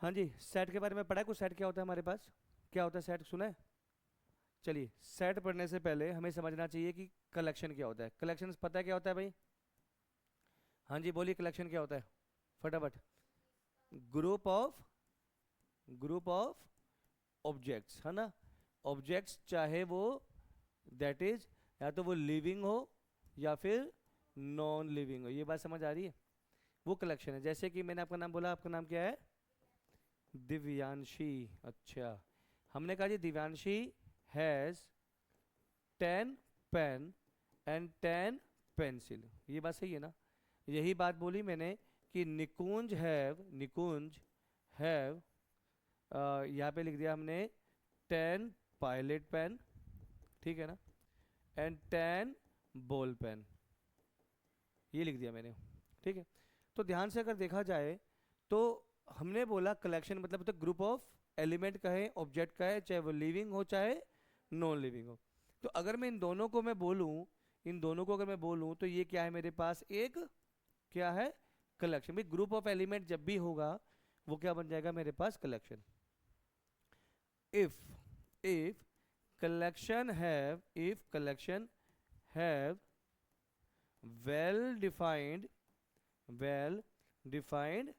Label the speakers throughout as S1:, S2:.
S1: हाँ जी, सेट के बारे में पढ़ा है कुछ? सेट क्या होता है हमारे पास? क्या होता है सेट, सुना है? चलिए, सेट पढ़ने से पहले हमें समझना चाहिए कि कलेक्शन क्या होता है। कलेक्शन पता है क्या होता है भाई? हाँ जी बोलिए, कलेक्शन क्या होता है फटाफट? Group of group of objects, है ना? ऑब्जेक्ट्स चाहे वो दैट इज या तो वो लिविंग हो या फिर नॉन लिविंग हो। ये बात समझ आ रही है? वो कलेक्शन है। जैसे कि मैंने आपका नाम बोला, आपका नाम क्या है? दिव्यांशी। अच्छा, हमने कहा जी Divyanshi has 10 pen and 10 pencil. ये बात सही है ना? यही बात बोली मैंने कि निकुंज हैव यहाँ पे लिख दिया हमने 10 पायलट पेन, ठीक है ना, एंड 10 बॉल पेन, ये लिख दिया मैंने, ठीक है। तो ध्यान से अगर देखा जाए तो हमने बोला कलेक्शन मतलब तो ग्रुप ऑफ एलिमेंट का है, ऑब्जेक्ट का है, चाहे वो लिविंग हो चाहे नॉन लिविंग हो। तो अगर मैं इन दोनों को अगर मैं बोलूं तो ये क्या है मेरे पास? एक क्या है? कलेक्शन। भाई ग्रुप ऑफ एलिमेंट जब भी होगा वो क्या बन जाएगा मेरे पास? Collection. If if collection have well defined well defined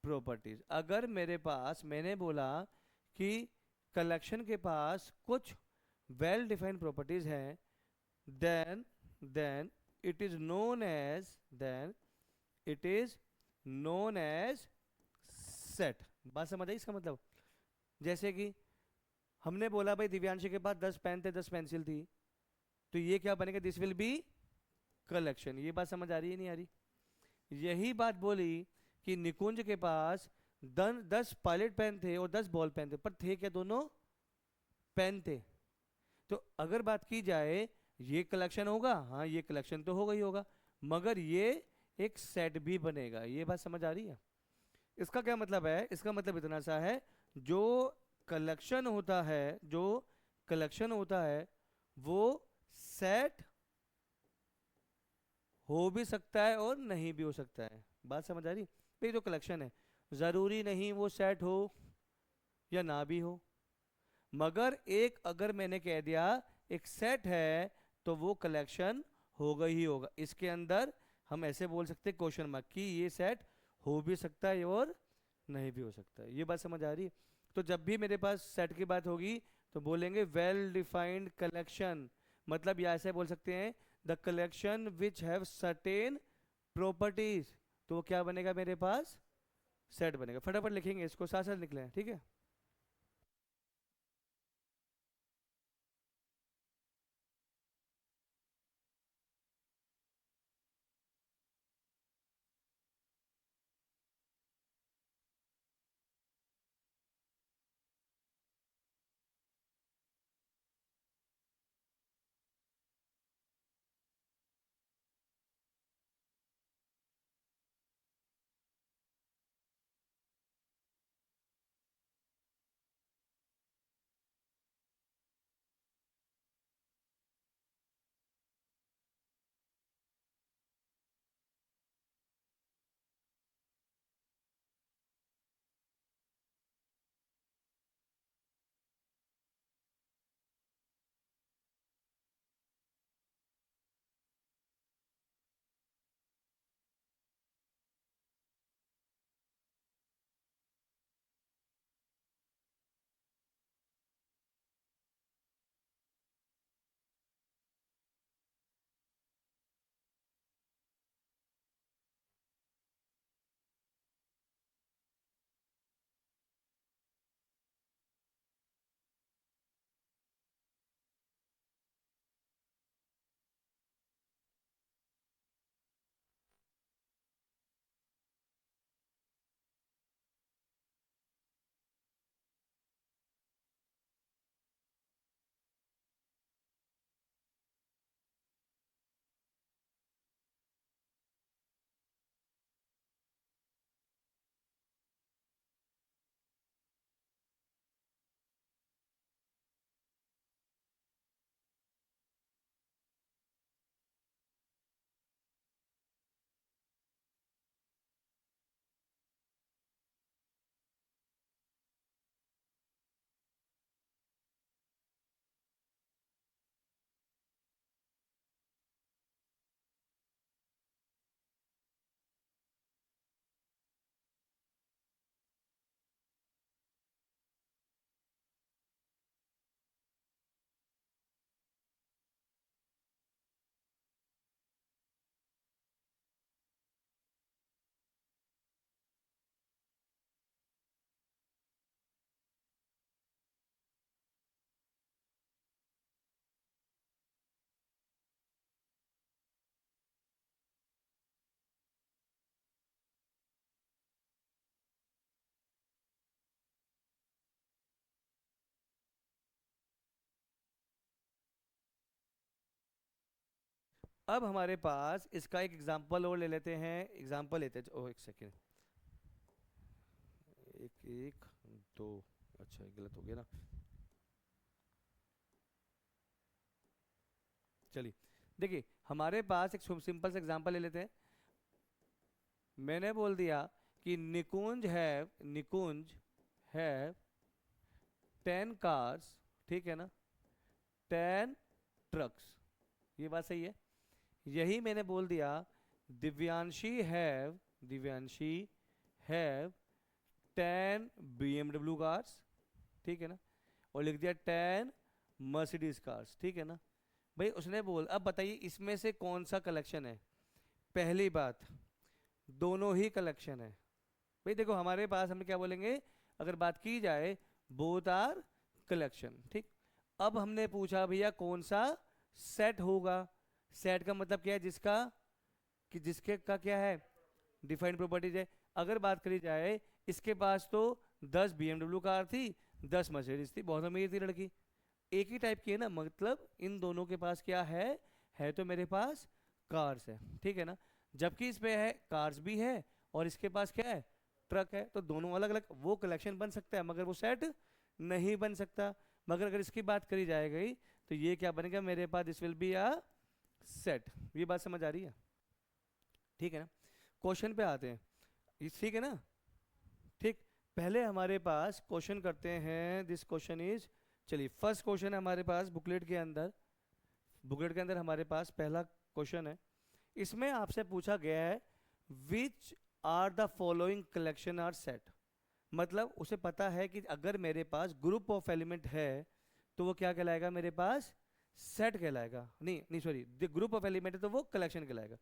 S1: properties. अगर मेरे पास, मैंने बोला कि कलेक्शन के पास कुछ वेल डिफाइंड प्रॉपर्टीज हैं, then then then it is known as set. बात समझ आई इसका मतलब? जैसे कि हमने बोला भाई दिव्यांशी के पास 10 पेन थे, 10 पेंसिल थी, तो ये क्या बनेगा? This will B collection. ये बात समझ आ रही है नहीं आ रही? यही बात बोली कि निकुंज के पास 10 पायलट पेन थे और 10 बॉल पेन थे, पर थे क्या? दोनों पेन थे। तो अगर बात की जाए ये कलेक्शन होगा, हाँ ये कलेक्शन तो होगा ही होगा, मगर ये एक सेट भी बनेगा। ये बात समझ आ रही है? इसका क्या मतलब है? इसका मतलब इतना सा है, जो कलेक्शन होता है वो सेट हो भी सकता है और नहीं भी हो सकता है। बात समझ आ रही? भाई जो कलेक्शन है जरूरी नहीं वो सेट हो या ना भी हो, मगर एक अगर मैंने कह दिया एक सेट है तो वो कलेक्शन होगा ही होगा। इसके अंदर हम ऐसे बोल सकते हैं क्वेश्चन मार्क कि ये सेट हो भी सकता है और नहीं भी हो सकता है। ये बात समझ आ रही है? तो जब भी मेरे पास सेट की बात होगी तो बोलेंगे वेल डिफाइंड कलेक्शन, मतलब या ऐसे बोल सकते हैं the collection which have certain properties. तो वो क्या बनेगा मेरे पास? सेट बनेगा। फटाफट लिखेंगे इसको, साथ साथ लिख लें, ठीक है। अब हमारे पास इसका एक एग्जांपल और ले लेते हैं, एग्जांपल लेते हैं। ओह एक सेकेंड, एक एक दो, अच्छा ये गलत हो गया ना। चलिए देखिए, हमारे पास एक सिंपल सा एग्जांपल ले लेते हैं। मैंने बोल दिया कि निकुंज है 10 कार्स, ठीक है ना, 10 ट्रक्स, ये बात सही है। यही मैंने बोल दिया दिव्यांशी हैव 10 BMW कार्स, ठीक है ना, और लिख दिया 10 मर्सिडीज कार्स, ठीक है ना। भाई उसने बोल, अब बताइए इसमें से कौन सा कलेक्शन है। पहली बात, दोनों ही कलेक्शन है। भाई देखो हमारे पास हम क्या बोलेंगे, अगर बात की जाए बोथ आर कलेक्शन, ठीक। अब हमने पूछा भैया कौन सा सेट होगा। सेट का मतलब क्या है, जिसके का क्या है, डिफाइंड प्रॉपर्टीज है। अगर बात करी जाए, इसके पास तो 10 BMW कार थी, 10 मर्सिडीज थी, बहुत अमीर थी लड़की, एक ही टाइप की है ना, मतलब इन दोनों के पास क्या है तो मेरे पास कार्स है, ठीक है ना। जबकि इस पे है कार्स भी है और इसके पास क्या है, ट्रक है, तो दोनों अलग अलग, वो कलेक्शन बन सकता है मगर वो सेट नहीं बन सकता। मगर अगर इसकी बात करी जाएगी तो ये क्या बनेगा मेरे पास, this will be a set. ये बात समझ आ रही है, ठीक है ना। क्वेश्चन पे आते हैं, ठीक है ना, ठीक। पहले हमारे पास क्वेश्चन करते हैं, दिस क्वेश्चन इज, चलिए फर्स्ट क्वेश्चन है हमारे पास बुकलेट के अंदर हमारे पास पहला क्वेश्चन है। इसमें आपसे पूछा गया है which are the following collection are set. मतलब उसे पता है कि अगर मेरे पास ग्रुप ऑफ एलिमेंट है तो वो क्या कहलाएगा, मेरे पास सेट कहलाएगा, नहीं नहीं sorry, the group of element है तो वो कलेक्शन कहलाएगा।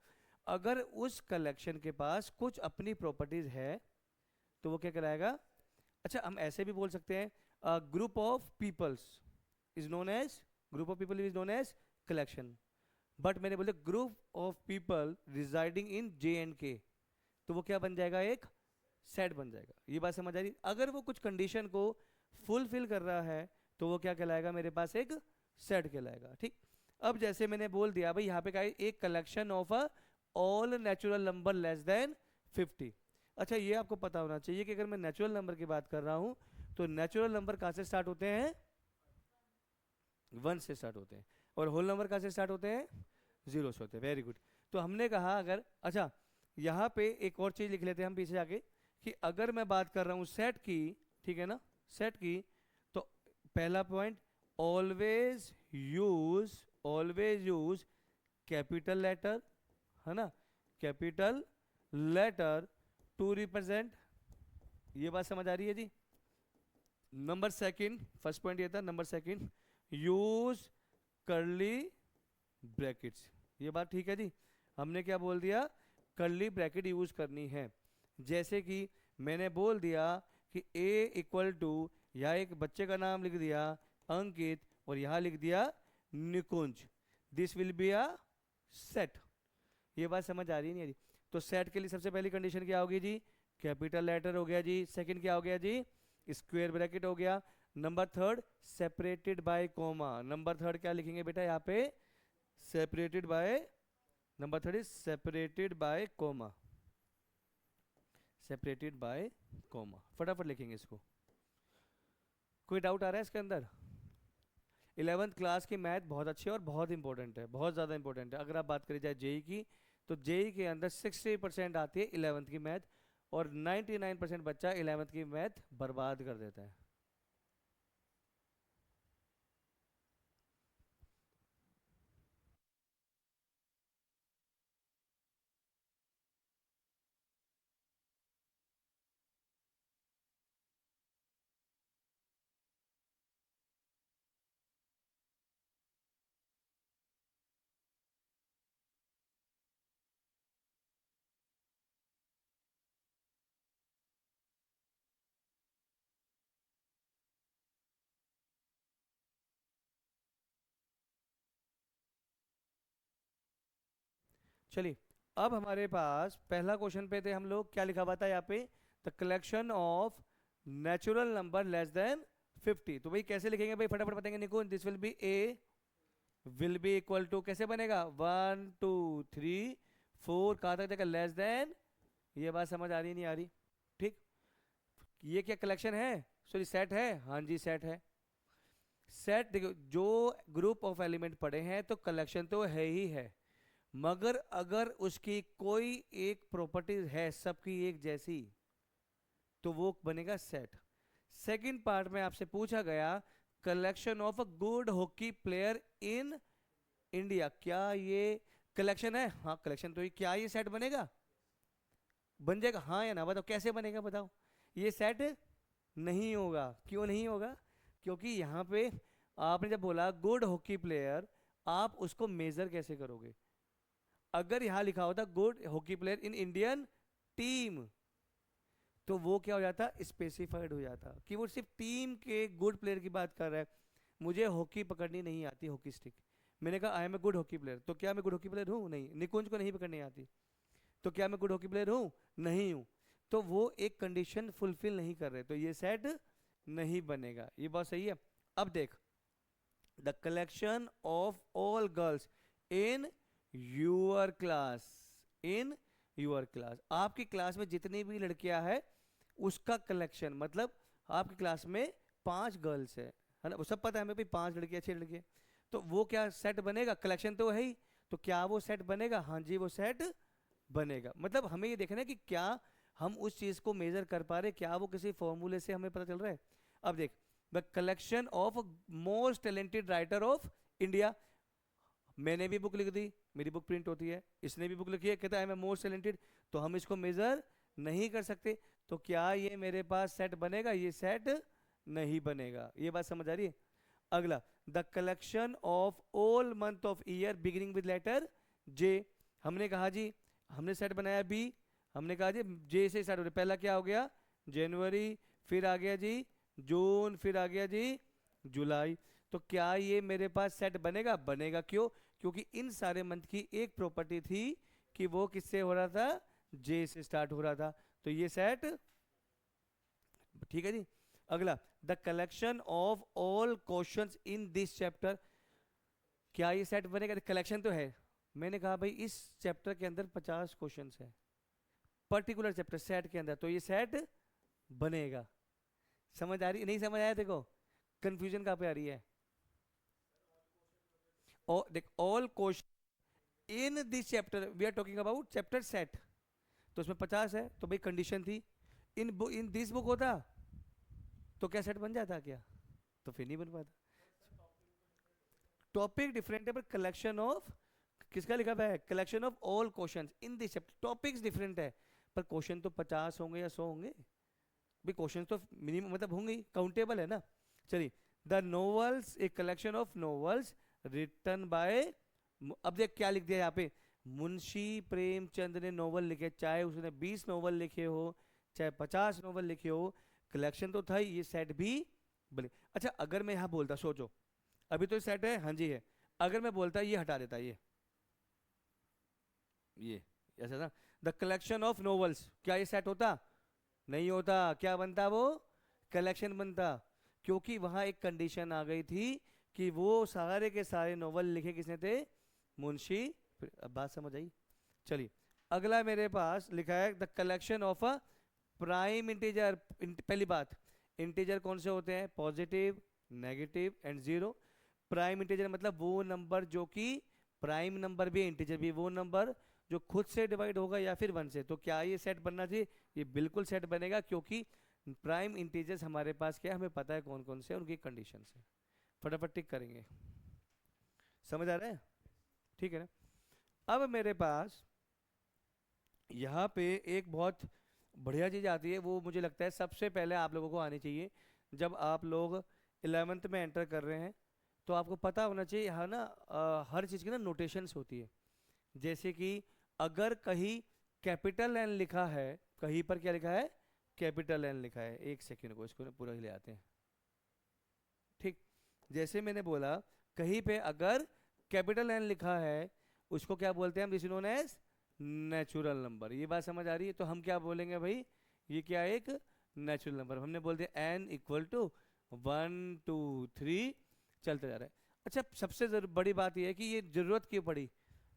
S1: अगर उस कलेक्शन के पास कुछ अपनी प्रॉपर्टीज है तो वो क्या कहलाएगा। अच्छा हम ऐसे भी बोल सकते हैं, group of peoples is known as group of people is known as collection. But मैंने बोले group of people residing in J&K, तो वो क्या बन जाएगा, एक सेट बन जाएगा। ये बात समझ आ रही। अगर वो कुछ कंडीशन को फुलफिल कर रहा है तो वो क्या कहलाएगा, मेरे पास एक सेट कहलाएगा, ठीक। अब जैसे मैंने बोल दिया भाई यहाँ पे क्या है, एक collection of a all natural number less than 50। अच्छा ये आपको पता होना चाहिए कि अगर मैं नेचुरल नंबर की बात कर रहा हूँ तो नेचुरल नंबर कहाँ से स्टार्ट होते हैं, 1 से स्टार्ट होते हैं, और होल नंबर कहाँ से स्टार्ट होते हैं, 0 से होते हैं। Very good. तो हमने कहा अगर, अच्छा यहाँ पे एक और चीज लिख लेते हैं हम पीछे जाके, कि अगर मैं बात कर रहा हूँ सेट की, ठीक है ना, सेट की, तो पहला point, always use capital letter, है ना, कैपिटल लेटर टू रिप्रेजेंट। ये बात समझ आ रही है जी। नंबर सेकंड, फर्स्ट पॉइंट ये था, number second, use curly brackets. ये बात ठीक है जी। हमने क्या बोल दिया, कर्ली ब्रैकेट यूज करनी है। जैसे कि मैंने बोल दिया कि a इक्वल टू, यहाँ एक बच्चे का नाम लिख दिया अंकित और यहाँ लिख दिया Nikunj, this will be a set. ये बात समझ आ रही नहीं आ रही। तो सेट के लिए सबसे पहली कंडीशन क्या होगी जी, कैपिटल लेटर हो गया जी। सेकंड क्या हो गया जी, स्क्वायर ब्रैकेट हो गया। Number third, separated by comma. Number third क्या लिखेंगे बेटा यहाँ पे, separated by, number third is separated by comma, separated by comma. फटाफट लिखेंगे इसको। कोई डाउट आ रहा है इसके अंदर। 11th क्लास की मैथ बहुत अच्छी है और बहुत इंपॉर्टेंट है, बहुत ज़्यादा इंपॉर्टेंट है। अगर आप बात करी जाए जेई की, तो जेई के अंदर 60% आती है 11th की मैथ, और 99% बच्चा 11th की मैथ बर्बाद कर देता है। चलिए अब हमारे पास पहला क्वेश्चन पे थे हम लोग, क्या लिखा हुआ था यहाँ पे, the collection of natural number less than 50। तो भाई कैसे लिखेंगे भाई, फटाफट बताएंगे निको, this will be A will be equal to कैसे बनेगा, 1 2 3 4 कहाँ तक जाएगा, लेस देन। ये बात समझ आ रही नहीं आ रही? ठीक, ये क्या कलेक्शन है, सॉरी सेट है, हाँ जी सेट है। सेट देखो, जो ग्रुप ऑफ एलिमेंट पढ़े हैं तो कलेक्शन तो है ही है, मगर अगर उसकी कोई एक प्रॉपर्टीज है सबकी एक जैसी तो वो बनेगा सेट। सेकंड पार्ट में आपसे पूछा गया collection of a good hockey player in India, क्या ये कलेक्शन है, हाँ कलेक्शन तो ये, क्या ये सेट बनेगा, बन जाएगा हाँ या ना, बताओ कैसे बनेगा बताओ। ये सेट नहीं होगा, क्यों नहीं होगा, क्योंकि यहाँ पे आपने जब बोला गुड हॉकी प्लेयर, आप उसको मेजर कैसे करोगे, अगर यहाँ लिखा होता good hockey player in Indian team तो वो क्या हो जाता, स्पेसिफाइड हो जाता कि वो सिर्फ टीम के गुड प्लेयर की बात कर रहा है। मुझे हॉकी पकड़नी नहीं आती, हॉकी स्टिक, मैंने कहा I am a good hockey player, तो क्या मैं गुड हॉकी प्लेयर हूँ, नहीं। निकुंज को नहीं पकड़नी आती, तो क्या मैं गुड हॉकी प्लेयर हूँ, नहीं हूँ। तो वो एक कंडीशन फुलफिल नहीं कर रहे, तो ये सेट नहीं बनेगा, ये बात सही है। अब देख, the collection of all girls in your class, in your class, आपकी क्लास में जितनी भी लड़कियां हैं उसका कलेक्शन, मतलब आपकी क्लास में 5 गर्ल्स है ना, वो सब पता है हमें भाई, 5 लड़कियां 6 लड़के, तो वो क्या सेट बनेगा, कलेक्शन तो है ही, तो क्या वो सेट बनेगा, हाँ जी वो सेट बनेगा। मतलब हमें ये देखना है कि क्या हम उस चीज को मेजर कर पा रहे, क्या वो किसी फॉर्मूले से हमें पता चल रहा है। अब देख, the collection of most talented writer of India, मैंने भी बुक लिख दी, मेरी बुक प्रिंट होती है, इसने भी बुक लिखी है, कहता है मैं मोस्ट टैलेंटेड, तो हम इसको मेजर नहीं कर सकते, तो क्या ये मेरे पास सेट बनेगा, ये सेट नहीं बनेगा। ये बात समझ आ रही है? अगला, the collection of all month of year beginning with letter J, हमने कहा जी, हमने सेट बनाया बी, हमने कहा जी जे से स्टार्ट हो रहा है, पहला क्या हो गया जनवरी, फिर आ गया जी जून, फिर आ गया जी जुलाई, तो क्या ये मेरे पास सेट बनेगा, बनेगा। क्यों? क्योंकि इन सारे मंथ की एक प्रॉपर्टी थी कि वो किससे हो रहा था, जे से स्टार्ट हो रहा था, तो ये सेट ठीक है जी। अगला, the collection of all questions in this chapter, क्या ये सेट बनेगा, कलेक्शन तो है, मैंने कहा भाई इस चैप्टर के अंदर 50 क्वेश्चंस है, पर्टिकुलर चैप्टर सेट के अंदर, तो ये सेट बनेगा। समझ आ रही, नहीं समझ आया, देखो कंफ्यूजन कहाँ पे आ रही है। और देख, all question in this chapter, we are talking about chapter set, तो उसमें 50 है, तो भाई कंडीशन थी, इन दिस बुक होता तो क्या सेट बन जाता क्या, तो फिर नहीं बन पाता। टॉपिक डिफरेंट है पर कलेक्शन ऑफ, किसका लिखा हुआ है, collection of all questions in this chapter, topics different है पर क्वेश्चन तो 50 होंगे या 100 होंगे, भी क्वेश्चन तो मिनिमम मतलब होंगे, काउंटेबल है ना। चलिए, द नोवेल्स, एक collection of novels written by, अब देख क्या लिख दिया यहाँ पे, मुंशी प्रेमचंद ने नोवेल लिखे, चाहे उसने 20 नोवेल लिखे हो चाहे 50 नोवेल लिखे हो, कलेक्शन तो था ही, ये सेट भी बने। अच्छा अगर मैं यहाँ बोलता, सोचो अभी तो सेट है, हाँ जी है, अगर मैं बोलता ये हटा देता, ये ऐसा ना, द कलेक्शन ऑफ नोवेल्स, क्या ये सेट होता, नहीं होता, क्या बनता वो, कलेक्शन बनता, क्योंकि वहां एक कंडीशन आ गई थी कि वो सारे के सारे नोवेल लिखे किसने थे, मुंशी। अब बात समझ आई? चलिए, अगला मेरे पास लिखा है the collection of a prime integer, पहली बात, इंटीजर कौन से होते हैं, positive, negative and zero. Prime integer मतलब वो नंबर जो कि प्राइम नंबर भी इंटीजर भी, वो नंबर जो खुद से डिवाइड होगा या फिर 1 से, तो क्या ये सेट बनना चाहिए, ये बिल्कुल सेट बनेगा, क्योंकि प्राइम इंटीजर्स हमारे पास क्या है, हमें पता है कौन कौन से, उनकी कंडीशन है, फटाफट टिक करेंगे। समझ आ रहा है? ठीक है ना। अब मेरे पास यहाँ पे एक बहुत बढ़िया चीज़ आती है, वो मुझे लगता है सबसे पहले आप लोगों को आनी चाहिए, जब आप लोग 11th में एंटर कर रहे हैं तो आपको पता होना चाहिए, यहाँ ना हर चीज़ की ना नोटेशंस होती है, जैसे कि अगर कहीं कैपिटल एन लिखा है, कहीं पर क्या लिखा है, कैपिटल एन लिखा है, एक सेकेंड को इसको ना पूरा ही ले आते हैं। ठीक, जैसे मैंने बोला कहीं पे अगर कैपिटल एन लिखा है उसको क्या बोलते हैं हम, this is known as natural number. ये बात समझ आ रही है? तो हम क्या बोलेंगे भाई, ये क्या है, एक नेचुरल नंबर, हमने बोल दिया एन इक्वल टू 1 2 3 चलते जा रहा है। अच्छा, सबसे बड़ी बात यह है कि ये जरूरत क्यों पड़ी,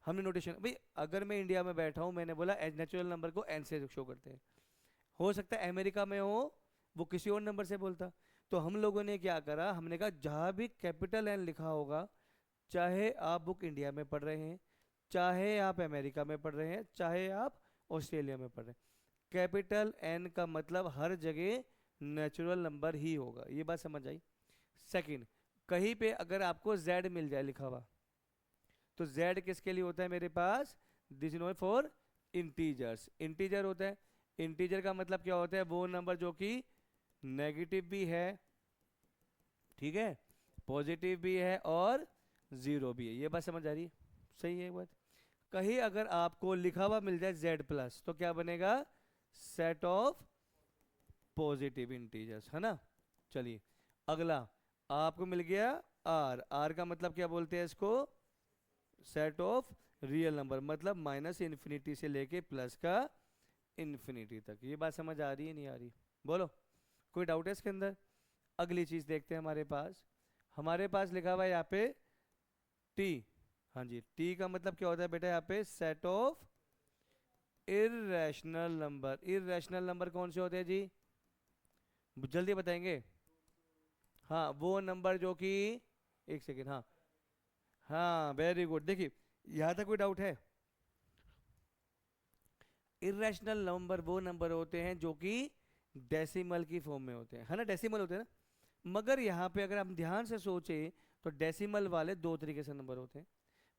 S1: हमने नोटेशन भाई, अगर मैं इंडिया में बैठा हूँ, मैंने बोला नेचुरल नंबर को एन से शो करते हैं, हो सकता है अमेरिका में हो वो किसी और नंबर से बोलता। तो हम लोगों ने क्या करा, हमने कहा जहाँ भी कैपिटल एन लिखा होगा, चाहे आप बुक इंडिया में पढ़ रहे हैं, चाहे आप अमेरिका में पढ़ रहे हैं, चाहे आप ऑस्ट्रेलिया में पढ़ रहे हैं, कैपिटल एन का मतलब हर जगह नेचुरल नंबर ही होगा। ये बात समझ आई। सेकंड, कहीं पे अगर आपको जेड मिल जाए लिखा हुआ, तो जेड किसके लिए होता है मेरे पास, this is not for integers, integer होता है। इंटीजर का मतलब क्या होता है, वो नंबर जो कि नेगेटिव भी है, ठीक है, पॉजिटिव भी है और जीरो भी है। ये बात समझ आ रही है, सही है बात। कहीं अगर आपको लिखा हुआ मिल जाए जेड प्लस, तो क्या बनेगा, सेट ऑफ पॉजिटिव इंटीजर्स, है ना। चलिए अगला, आपको मिल गया आर, आर का मतलब क्या बोलते हैं इसको, सेट ऑफ रियल नंबर, मतलब माइनस इन्फिनिटी से लेके प्लस का इन्फिनिटी तक। ये बात समझ आ रही है नहीं आ रही, बोलो, कोई डाउट है इसके अंदर। अगली चीज देखते हैं, हमारे पास लिखा हुआ है यहाँ पे टी। हाँ जी, टी का मतलब क्या होता है बेटा, यहाँ पे set of irrational number. Irrational number कौन से होते हैं जी, जल्दी बताएंगे। हाँ, वो नंबर जो कि, एक सेकेंड, हाँ, हाँ वेरी गुड। देखिए, यहाँ तक कोई डाउट है, इरेशनल नंबर वो नंबर होते हैं जो कि डेसिमल की फॉर्म में होते हैं, है ना, डेसिमल होते हैं ना। मगर यहाँ पे अगर हम ध्यान से सोचें, तो डेसिमल वाले दो तरीके से नंबर होते हैं।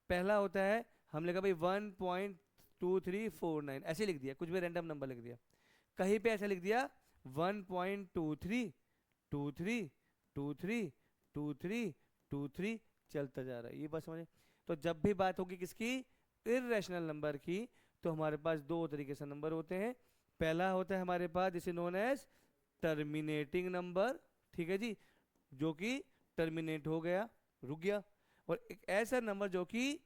S1: पहला होता है, हमने कहा भाई 1.2349, ऐसे लिख दिया, कुछ भी रैंडम नंबर लिख दिया, कहीं पे ऐसा लिख दिया 1.2323232323 चलता जा रहा है। ये बात समझे। तो जब भी बात होगी किसकी, इरेशनल नंबर की, तो हमारे पास दो तरीके से नंबर होते हैं। पहला होता है हमारे पास जिसे नोन एज टर्मिनेटिंग नंबर, ठीक है जी, जो कि टर्मिनेट हो गया, रुक गया। और एक ऐसा नंबर जो कि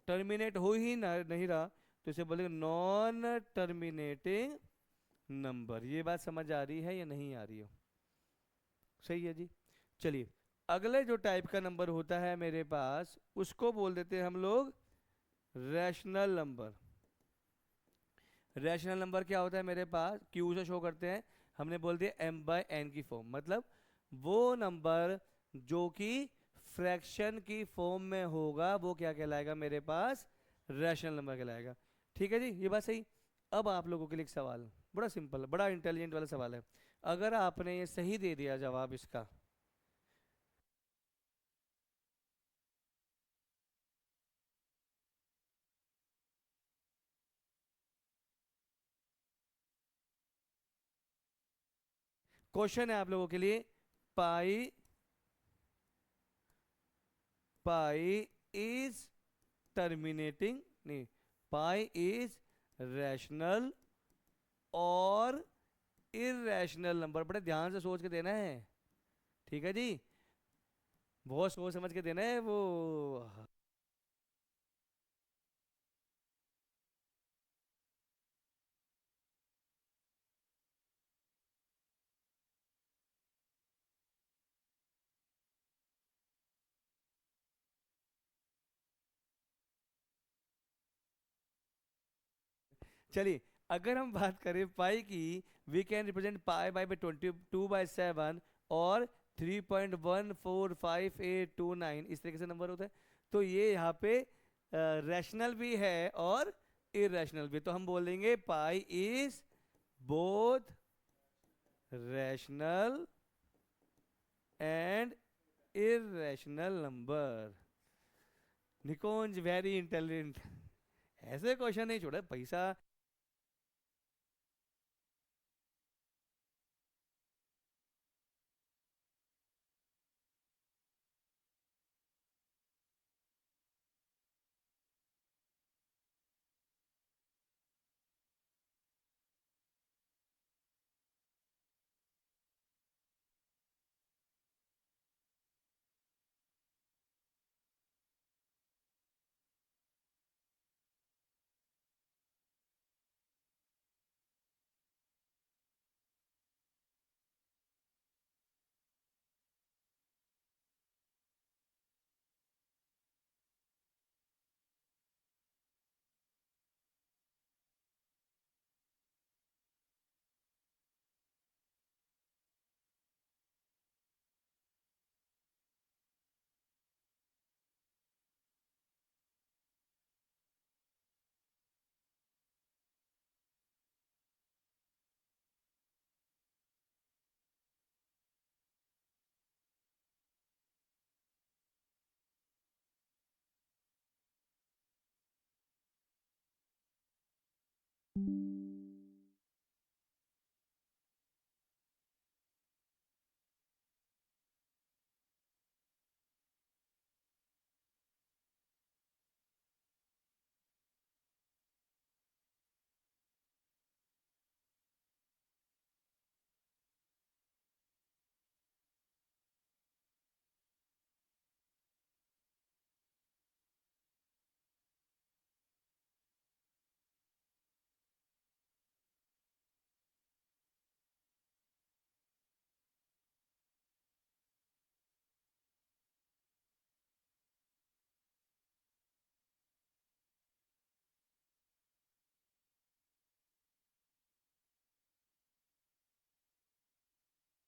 S1: टर्मिनेट हो ही नहीं रहा, तो इसे बोलेंगे नॉन टर्मिनेटिंग नंबर। ये बात समझ आ रही है या नहीं आ रही हो, सही है जी। चलिए, अगले जो टाइप का नंबर होता है मेरे पास, उसको बोल देते हैं हम लोग रैशनल नंबर। रैशनल नंबर क्या होता है मेरे पास, क्यू से शो करते हैं, हमने बोल दिया एम बाय एन की फॉर्म, मतलब वो नंबर जो कि फ्रैक्शन की फॉर्म में होगा, वो क्या कहलाएगा मेरे पास, रैशनल नंबर कहलाएगा। ठीक है जी, ये बात सही। अब आप लोगों के लिए एक सवाल, बड़ा सिंपल, बड़ा इंटेलिजेंट वाला सवाल है। अगर आपने ये सही दे दिया जवाब इसका, क्वेश्चन है आप लोगों के लिए, पाई, पाई इज टर्मिनेटिंग, नहीं, पाई इज रैशनल और इरेशनल नंबर। बड़े ध्यान से सोच के देना है, ठीक है जी, बहुत सोच समझ के देना है वो। चलिए, अगर हम बात करें पाई की, we can represent pi by 22/7 और 3.145829, इस तरीके से नंबर होता है। तो ये यहाँ पे रैशनल भी है और इरेशनल भी, तो हम बोलेंगे pi is both rational and irrational number. Nikunj very intelligent, ऐसे क्वेश्चन नहीं छोड़ा पैसा।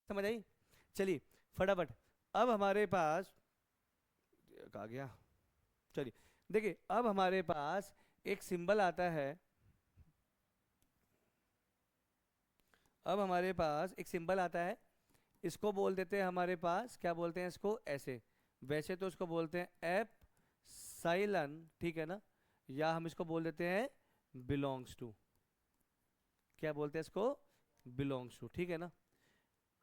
S1: समझ आई? चलिए फटाफट। अब हमारे पास कहा गया, चलिए देखिए अब हमारे पास एक सिंबल आता है। अब हमारे पास एक सिंबल आता है, इसको बोल देते हैं हमारे पास, क्या बोलते हैं इसको, ऐसे। वैसे तो इसको बोलते हैं एप साइलन, ठीक है ना, या हम इसको बोल देते हैं बिलोंग्स टू। क्या बोलते हैं इसको, बिलोंग्स टू, ठीक है ना।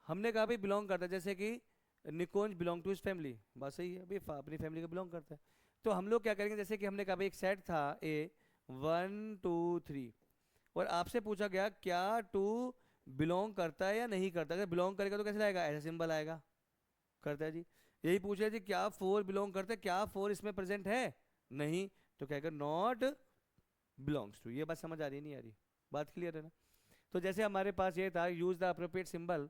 S1: हमने कहा भाई बिलोंग करता है, जैसे कि निकोंज बिलोंग टू इस फैमिली, बात सही है भाई, अपनी फैमिली का बिलोंग करता है। तो हम लोग क्या करेंगे, जैसे कि हमने कहा भाई एक सेट था ए 1 2 3, और आपसे पूछा गया क्या टू बिलोंग करता है या नहीं करता। अगर बिलोंग करेगा तो कैसे आएगा, ऐसा सिंबल आएगा, करता है जी। यही पूछे जी क्या 4 बिलोंग करते हैं, क्या 4 इसमें प्रेजेंट है, नहीं, तो कहेगा नॉट बिलोंग्स टू। ये बात समझ आ रही है नहीं आ रही, बात क्लियर है ना। तो जैसे हमारे पास ये था यूज द अप्रोप्रिएट सिंबल,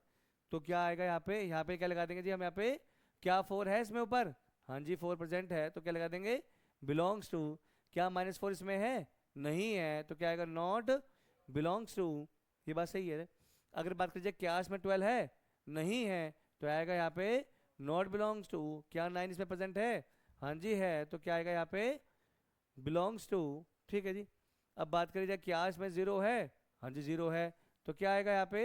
S1: तो क्या आएगा यहाँ पे, यहाँ पे क्या लगा देंगे जी हम, यहाँ पे क्या 4 है इसमें ऊपर, हाँ जी 4 प्रेजेंट है, तो क्या लगा देंगे बिलोंग्स टू। क्या -4 इसमें है, नहीं है, तो क्या आएगा नॉट बिलोंग्स टू। ये बात सही है। अगर बात कीजिए क्या इसमें 12 है, नहीं है, तो आएगा यहाँ पे नॉट बिलोंग्स टू। क्या 9 इसमें प्रेजेंट है, हाँ जी है, तो क्या आएगा यहाँ पे बिलोंग्स टू, ठीक है जी। अब बात करी जाए क्या इसमें 0 है, हाँ जी 0 है, तो क्या आएगा यहाँ पे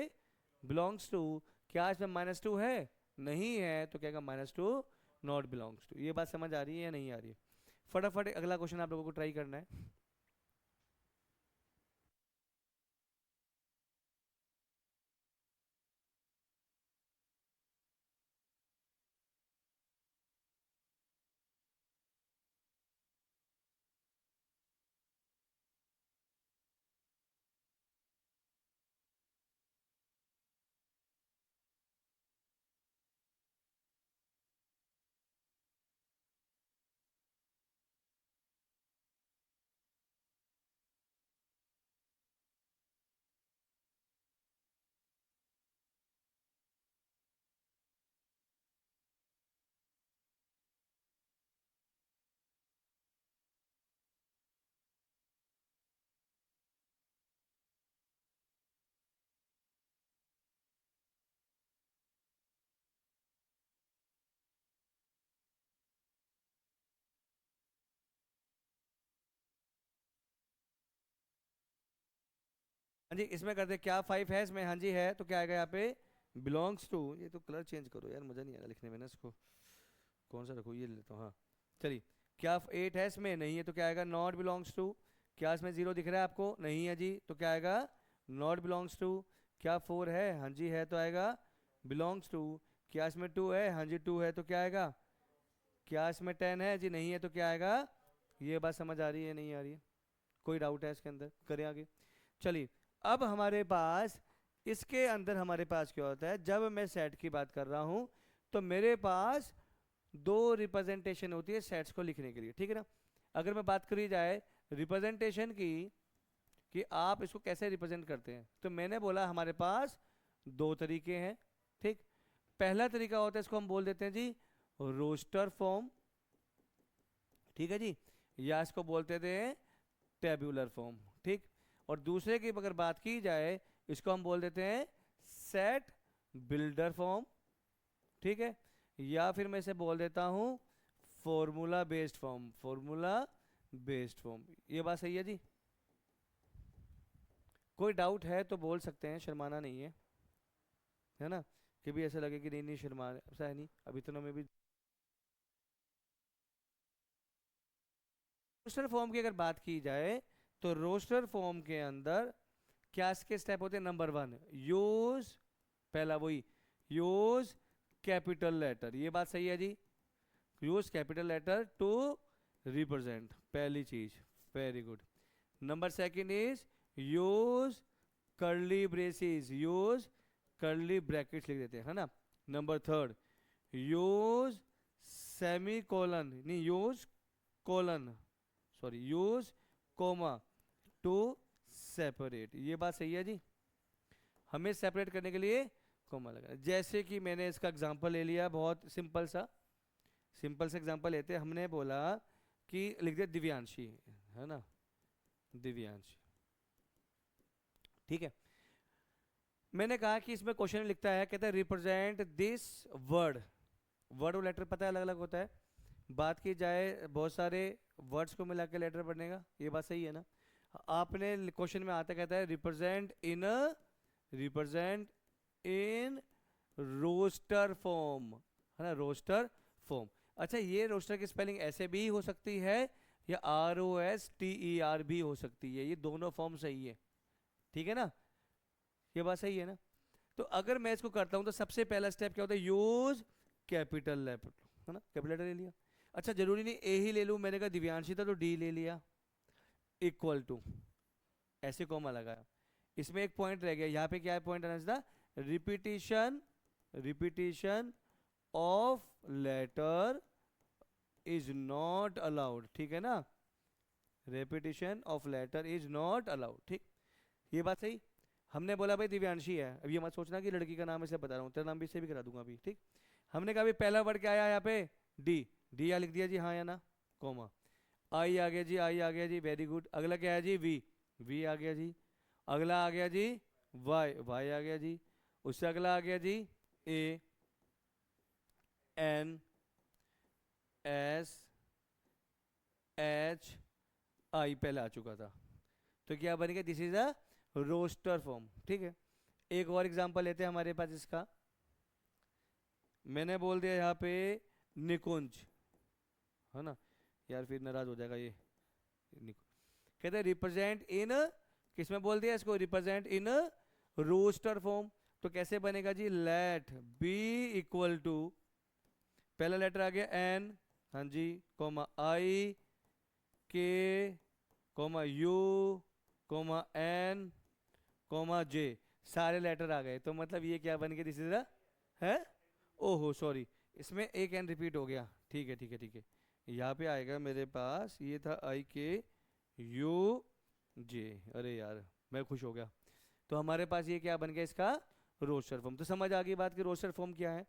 S1: बिलोंग्स टू। क्या इसमें -2 है, नहीं है, तो क्या आएगा -2 नॉट बिलोंग्स टू। ये बात समझ आ रही है या नहीं आ रही है? फटाफट अगला क्वेश्चन आप लोगों को ट्राई करना है। हाँ जी इसमें करते क्या 5 है इसमें, हाँ जी है, तो क्या आएगा यहाँ पे बिलोंग्स टू। ये तो कलर चेंज करो यार, मजा नहीं आ रहा लिखने में ना इसको, कौन सा रखो, ये ले लेता हूँ, हाँ। चलिए क्या 8 है इसमें, नहीं है, तो क्या आएगा नॉट बिलोंग्स टू। क्या इसमें 0 दिख रहा है आपको, नहीं है जी, तो क्या आएगा नॉट बिलोंग्स टू। क्या 4 है, हाँ जी है, तो आएगा बिलोंग्स टू। क्या इसमें 2 है, हाँ जी 2 है, तो क्या आएगा। क्या इसमें 10 है जी, नहीं है, तो क्या आएगा। ये बात समझ आ रही है नहीं आ रही है, कोई डाउट है इसके अंदर, करें आगे। चलिए अब हमारे पास इसके अंदर हमारे पास क्या होता है, जब मैं सेट की बात कर रहा हूं तो मेरे पास दो रिप्रेजेंटेशन होती है सेट्स को लिखने के लिए, ठीक है ना। अगर मैं बात करी जाए रिप्रेजेंटेशन की कि आप इसको कैसे रिप्रेजेंट करते हैं, तो मैंने बोला हमारे पास दो तरीके हैं, ठीक। पहला तरीका होता है, इसको हम बोल देते हैं जी रोस्टर फॉर्म, ठीक है जी, या इसको बोलते थे टेब्यूलर फॉर्म, ठीक। और दूसरे की अगर बात की जाए, इसको हम बोल देते हैं सेट बिल्डर फॉर्म, ठीक है, या फिर मैं इसे बोल देता हूं formula based form, formula based form. ये बात सही है जी? कोई डाउट है तो बोल सकते हैं, शर्माना नहीं है ना, कि भी ऐसा लगे कि नहीं नहीं शर्मा, ऐसा है नहीं, अभी तो में भी। रोस्टर फॉर्म की अगर बात की जाए तो रोस्टर फॉर्म के अंदर क्या इसके स्टेप होते हैं? नंबर 1, यूज, पहला वही, यूज कैपिटल लेटर, ये बात सही है जी। Use capital letter to represent, पहली चीज, very good. Number second is use curly braces, use curly brackets लिख देते हैं, है ना। Number third, use semicolon, नहीं use colon, sorry use comma to separate, ये बात सही है जी। हमें सेपरेट करने के लिए कोमा लगा। जैसे कि मैंने इसका एग्जांपल ले लिया, बहुत सिंपल सा, सिंपल सा एग्जांपल लेते हैं। हमने बोला कि लिख दिया दिव्यांशी, है ना, दिव्यांशी, ठीक है। मैंने कहा कि इसमें क्वेश्चन लिखता है, कहता है रिप्रेजेंट दिस वर्ड, वर्ड और लेटर पता है अलग अलग होता है। बात की जाए बहुत सारे वर्ड्स को मिला के लेटर बनेगा, ये बात सही है ना। आपने क्वेश्चन में आता कहता है रिप्रेजेंट इन रोस्टर फॉर्म, है ना, रोस्टर फॉर्म। अच्छा, ये रोस्टर की स्पेलिंग ऐसे भी हो सकती है या ROSTER भी हो सकती है, ये दोनों फॉर्म सही है, ठीक है ना, ये बात सही है ना। तो अगर मैं इसको करता हूं तो सबसे पहला स्टेप क्या होता है? यूज कैपिटल लेटर, है ना, कैपिटल लेटर ले लिया। अच्छा, जरूरी नहीं ए ही ले लूं, मैंने कहा दिव्यांशी था तो D ले लिया, इक्वल टू, ऐसे कॉमा लगाया। इसमें एक पॉइंट रह गया, यहाँ पे क्या है पॉइंट आना चाहिए? Repetition, repetition of letter is not allowed, ठीक है ना, repetition of letter is not allowed, ठीक, ये बात सही। हमने बोला भाई दिव्यांशी है, अब ये मत सोचना कि लड़की का नाम इसलिए बता रहा हूँ, तेरा नाम भी इससे भी करा दूंगा अभी, ठीक। हमने कहा भाई पहला वर्ड क्या आया यहाँ पे? डी, डी या लिख दिया जी, हाँ या ना, कॉमा। आई आ गया जी, आई आ गया जी, वेरी गुड। अगला क्या है जी? वी, वी आ गया जी। अगला आ गया जी वाई, वाई आ गया जी। उससे अगला आ गया G A, N, S, H, I पहले आ चुका था, तो क्या बनेगा? This is a roster form, ठीक है। एक और एग्जांपल लेते हैं हमारे पास इसका। मैंने बोल दिया यहाँ पे निकुंज, है ना, यार फिर नाराज हो जाएगा ये, कहते हैं रिप्रेजेंट इन, किसमें बोल दिया इसको? Represent in roster form. तो कैसे बनेगा जी? लेट बी इक्वल टू, पहला लेटर आ गया एन, हाँ जी, comma I, K, comma U, comma N, comma J, सारे लेटर आ गए। तो मतलब ये क्या बन गया? दिस इज है, ओहो सॉरी, इसमें एक एन रिपीट हो गया, ठीक है ठीक है ठीक है। यहाँ पे आएगा मेरे पास, ये था आई के यू जे, अरे यार मैं खुश हो गया। तो हमारे पास ये क्या बन गया? इसका रोस्टर फॉर्म। तो समझ आ गई बात कि रोस्टर फॉर्म क्या है,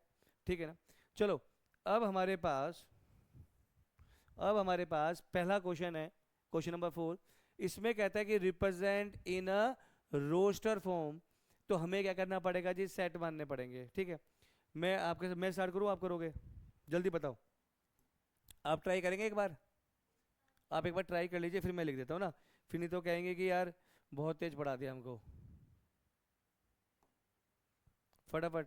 S1: ठीक है ना। चलो, अब हमारे पास, अब हमारे पास पहला क्वेश्चन है, क्वेश्चन नंबर 4। इसमें कहता है कि represent in a roster form, तो हमें क्या करना पड़ेगा जी? सेट मानने पड़ेंगे, ठीक है। मैं स्टार्ट करूँ, आप करोगे? जल्दी बताओ, आप ट्राई करेंगे एक बार? आप एक बार ट्राई कर लीजिए, फिर मैं लिख देता हूँ ना, फिर नहीं तो कहेंगे कि यार बहुत तेज पढ़ा दिया हमको। फटाफट।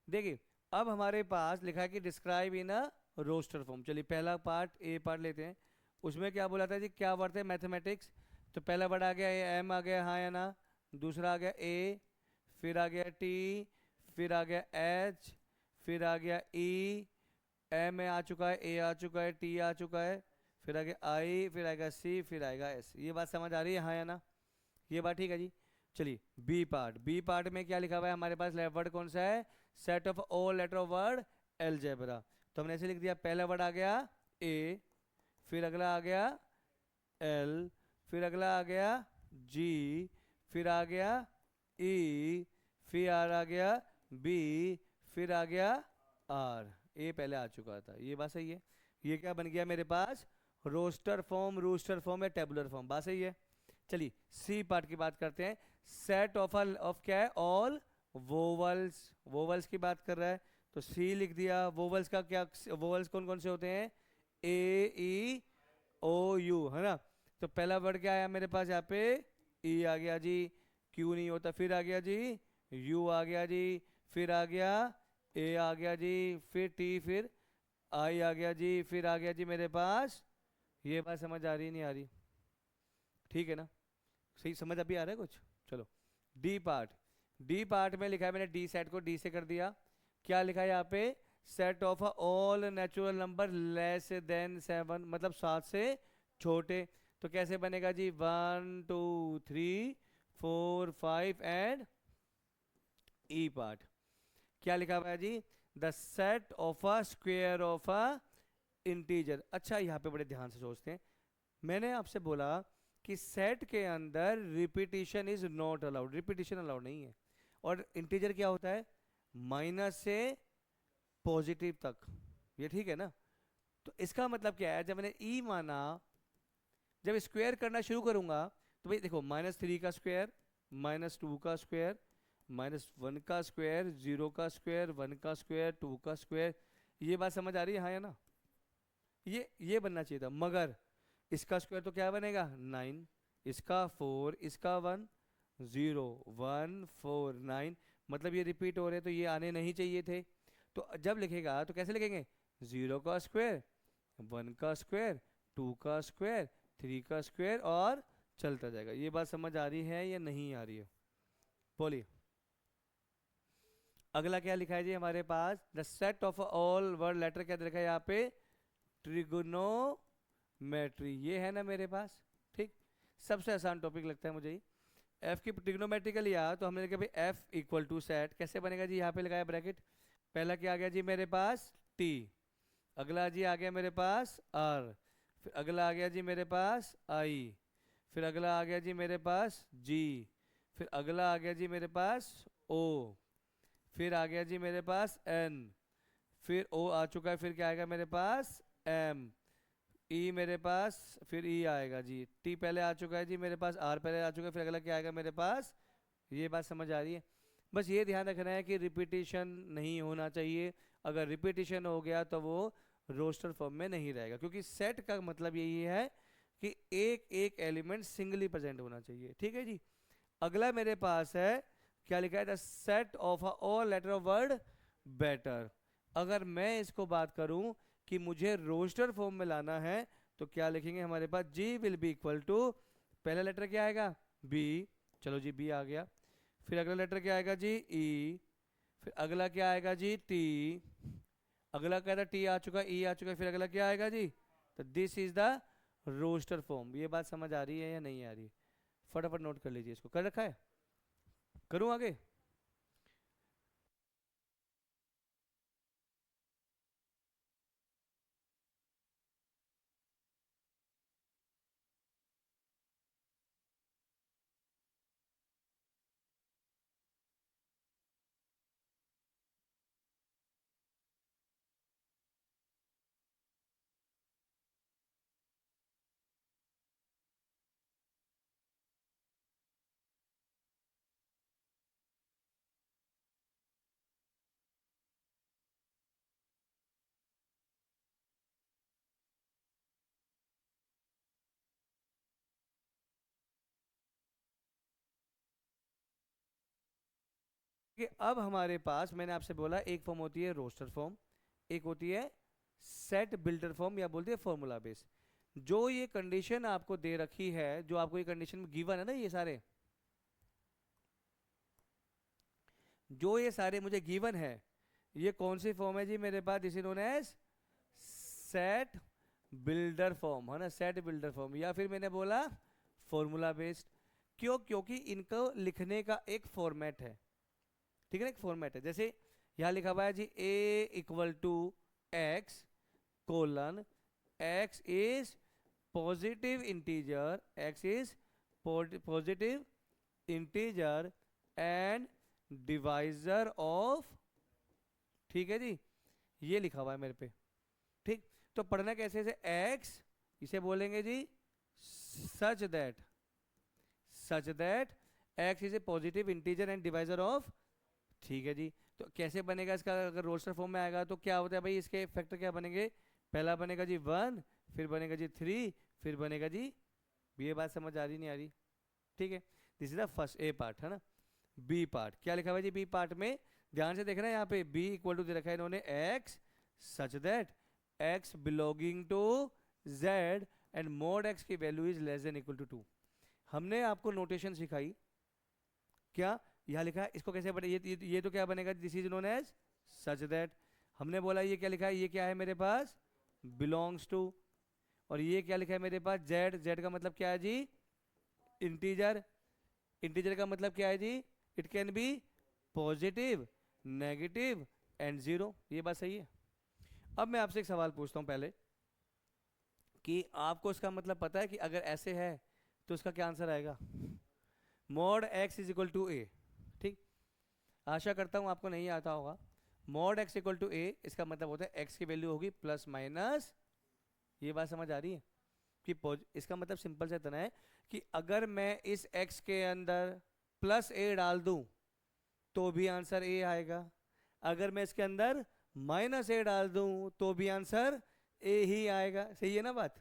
S1: देखिए अब हमारे पास लिखा है कि describe in a roster form. चलिए पहला पार्ट ए पार्ट लेते हैं। उसमें क्या बोला था जी, क्या वर्ड है मैथमेटिक्स। तो पहला वर्ड आ गया एम आ गया, हाँ या ना। दूसरा आ गया ए, फिर आ गया टी, फिर आ गया एच, फिर आ गया ई, एम आ चुका है, ए आ चुका है, टी आ चुका है, फिर आ गया आई, फिर आएगा सी, फिर आएगा एस। ये बात समझ आ रही है, हाँ या ना। ये बात ठीक है जी। चलिए बी पार्ट, बी पार्ट में क्या लिखा हुआ है हमारे पास, लेफ्ट वर्ड कौन सा है, set of all letter of word algebra. तो हमने ऐसे लिख दिया, पहला वर्ड आ गया ए, फिर अगला आ गया एल, फिर अगला आ गया जी, फिर आ गया ई, फिर आ गया बी, फिर आ गया आर। ए पहले आ चुका था, ये बात सही है। ये क्या बन गया मेरे पास, रोस्टर फॉर्म, रूस्टर फॉर्म या टेबुलर फॉर्म, बात सही है। चलिए सी पार्ट की बात करते हैं। सेट ऑफ क्या है, ऑल वोवल्स, वोवल्स की बात कर रहा है। तो सी लिख दिया। वोवल्स का क्या, वोवल्स कौन कौन से होते हैं, ए ई ओ यू, है ना। तो पहला वर्ड क्या आया मेरे पास यहाँ पे, ई आ गया जी, क्यू नहीं होता, फिर आ गया जी यू आ गया जी, फिर आ गया ए आ गया जी, फिर टी, फिर आई आ गया जी, फिर आ गया जी मेरे पास। ये बात समझ आ रही नहीं आ रही, ठीक है ना। सही समझ अभी आ रहा है कुछ। चलो डी पार्ट, डी पार्ट में लिखा है मैंने डी सेट को डी से कर दिया। क्या लिखा है यहाँ पे, set of all natural number less then 7, मतलब 7 से छोटे। तो कैसे बनेगा जी, 1 2 3 4 5 एंड ई पार्ट। क्या लिखा हुआ है जी, the set of a square of a integer. अच्छा यहाँ पे बड़े ध्यान से सोचते हैं। मैंने आपसे बोला कि सेट के अंदर repetition is not allowed, repetition allowed नहीं है। और इंटीजर क्या होता है, माइनस से पॉजिटिव तक, ये ठीक है ना। तो इसका मतलब क्या है, जब मैंने ई माना, जब स्क्वायर करना शुरू करूंगा तो भाई देखो, -3 का स्क्वायर, -2 का स्क्वायर, -1 का स्क्वायर, 0 का स्क्वायर, 1 का स्क्वायर, 2 का स्क्वायर। ये बात समझ आ रही है, हाँ या ना। ये बनना चाहिए था, मगर इसका स्क्वायर तो क्या बनेगा 9, इसका 4, इसका 1, 0 1 4 9, मतलब ये रिपीट हो रहे, तो ये आने नहीं चाहिए थे। तो जब लिखेगा तो कैसे लिखेंगे, 0 का स्क्वायर, 1 का स्क्वायर, 2 का स्क्वायर, 3 का स्क्वायर, और चलता जाएगा। ये बात समझ आ रही है या नहीं आ रही है, बोलिए। अगला क्या लिखा है जी हमारे पास, the set of all word letter, क्या लिखा है यहाँ पे, ट्रिगोनोमेट्री। ये है ना मेरे पास, ठीक। सबसे आसान टॉपिक लगता है मुझे ही। एफ की ट्रिग्नोमेट्रिकल लिया तो हमने लिखा भाई एफ इक्वल टू सेट, कैसे बनेगा जी, यहाँ पे लगाया ब्रैकेट। पहला क्या आ गया जी मेरे पास, टी, अगला जी आ गया मेरे पास आर, फिर अगला आ गया जी मेरे पास आई, फिर अगला आ गया जी मेरे पास जी, फिर अगला आ गया जी मेरे पास ओ, फिर आ गया जी मेरे पास एन, फिर ओ आ चुका है, फिर क्या आएगा मेरे पास एम, ई मेरे पास, फिर ई आएगा जी, टी पहले आ चुका है जी मेरे पास, आर पहले आ चुका है, फिर अगला क्या आएगा मेरे पास। ये बात समझ आ रही है। बस ये ध्यान रखना है कि रिपीटिशन नहीं होना चाहिए। अगर रिपीटिशन हो गया तो वो रोस्टर फॉर्म में नहीं रहेगा, क्योंकि सेट का मतलब यही है कि एक एक एलिमेंट सिंगली प्रेजेंट होना चाहिए, ठीक है जी। अगला मेरे पास है, क्या लिखा है, the set of all letter of word better. अगर मैं इसको बात करूं कि मुझे रोस्टर फॉर्म में लाना है, तो क्या लिखेंगे हमारे पास, जी विल बी इक्वल टू, पहला लेटर क्या आएगा, बी, चलो जी बी आ गया। फिर अगला लेटर क्या आएगा जी, ई, फिर अगला क्या आएगा जी, टी, अगला क्या था, टी आ चुका, ई आ चुका, फिर अगला क्या आएगा जी। तो this is the roster form. ये बात समझ आ रही है या नहीं आ रही है, फटाफट नोट कर लीजिए, इसको कर रखा है, करूं आगे। कि अब हमारे पास मैंने आपसे बोला एक फॉर्म होती है रोस्टर फॉर्म, एक होती है सेट बिल्डर फॉर्म या बोलते हैं फॉर्मूला बेस। जो ये कंडीशन आपको दे रखी है, जो आपको ये कंडीशन गिवन है ना, ये सारे जो ये सारे मुझे गिवन है, ये कौन सी फॉर्म है जी मेरे पास? This is known as set builder form, है ना, सेट बिल्डर फॉर्म, या फिर मैंने बोला फॉर्मूला बेस्ड। क्यों? क्योंकि इनको लिखने का एक फॉर्मेट है, ठीक है ना, एक फॉर्मेट है। जैसे यहाँ लिखा हुआ है जी a equal to x colon x is positive integer, x is positive integer and divisor of, ठीक है जी, ये लिखा हुआ है मेरे पे, ठीक। तो पढ़ना कैसे से? एक्स इसे बोलेंगे जी such that X is a positive integer and divisor of, ठीक है जी। तो कैसे बनेगा इसका? अगर रोस्टर फॉर्म में आएगा तो क्या होता है भाई, इसके फैक्टर क्या बनेंगे? पहला बनेगा जी 1, फिर बनेगा जी 3, फिर बनेगा जी, ये बात समझ आ रही नहीं आ रही? ठीक है, this is the first A part, है ना। बी पार्ट क्या लिखा हुआ है जी? बी पार्ट में ध्यान से देखना, यहाँ पे बी इक्वल टू दे रखा है इन्होंने X such that X belonging to Z and mod X की value is less than equal to 2। हमने आपको नोटेशन सिखाई, क्या यहाँ लिखा है, इसको कैसे बने? ये तो क्या बनेगा? This is known as such that. हमने बोला ये क्या लिखा है? ये क्या है मेरे पास? Belongs to. और ये क्या लिखा है मेरे पास? जेड, जेड का मतलब क्या है जी? इंटीजर। इंटीजर का मतलब क्या है जी? It can be positive, negative and zero. ये बात सही है। अब मैं आपसे एक सवाल पूछता हूं पहले, कि आपको इसका मतलब पता है कि अगर ऐसे है तो इसका क्या आंसर आएगा? Mod X is equal to A, ठीक। आशा करता हूं आपको नहीं आता होगा। Mod X equal to A, इसका मतलब होता है एक्स की वैल्यू होगी प्लस माइनस, ये बात समझ आ रही है? कि इसका मतलब सिंपल से इतना है कि अगर मैं इस x के अंदर प्लस a डाल दूं तो भी आंसर a आएगा, अगर मैं इसके अंदर माइनस a डाल दूं तो भी आंसर a ही आएगा। सही है ना बात?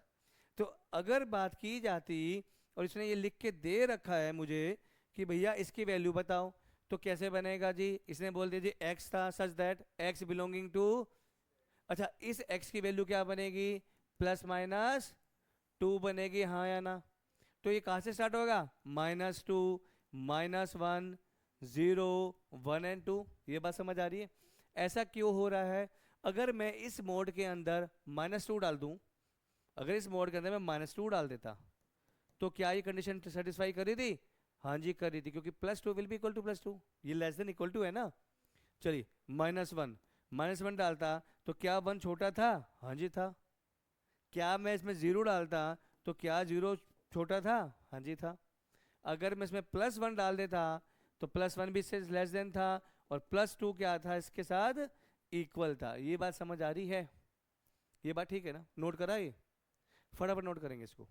S1: तो अगर बात की जाती और इसने ये लिख के दे रखा है मुझे कि भैया इसकी वैल्यू बताओ, तो कैसे बनेगा जी? इसने बोल दिया जी x था such that x belonging to, अच्छा इस x की वैल्यू क्या बनेगी? प्लस माइनस 2 बनेगी, हाँ या ना? तो ये कहाँ से स्टार्ट होगा? -2, -1, 0, 1 एंड 2। ये बात समझ आ रही है? ऐसा क्यों हो रहा है? अगर मैं इस मोड के अंदर -2 डाल दूं, अगर इस मोड के अंदर मैं -2 डाल देता तो क्या ये कंडीशन सेटिस्फाई कर रही थी? हाँ जी कर रही थी, क्योंकि +2 विल बी इक्वल टू +2, ये लेस देन इक्वल टू है ना। चलिए -1 डालता तो क्या 1 छोटा था? हाँ जी था। क्या मैं इसमें 0 डालता तो क्या 0 छोटा था? हाँ जी था। अगर मैं इसमें +1 डाल देता तो +1 भी इससे लेस देन था, और +2 क्या था? इसके साथ इक्वल था। ये बात समझ आ रही है? ये बात ठीक है ना? नोट करा ये? फटाफट नोट करेंगे इसको।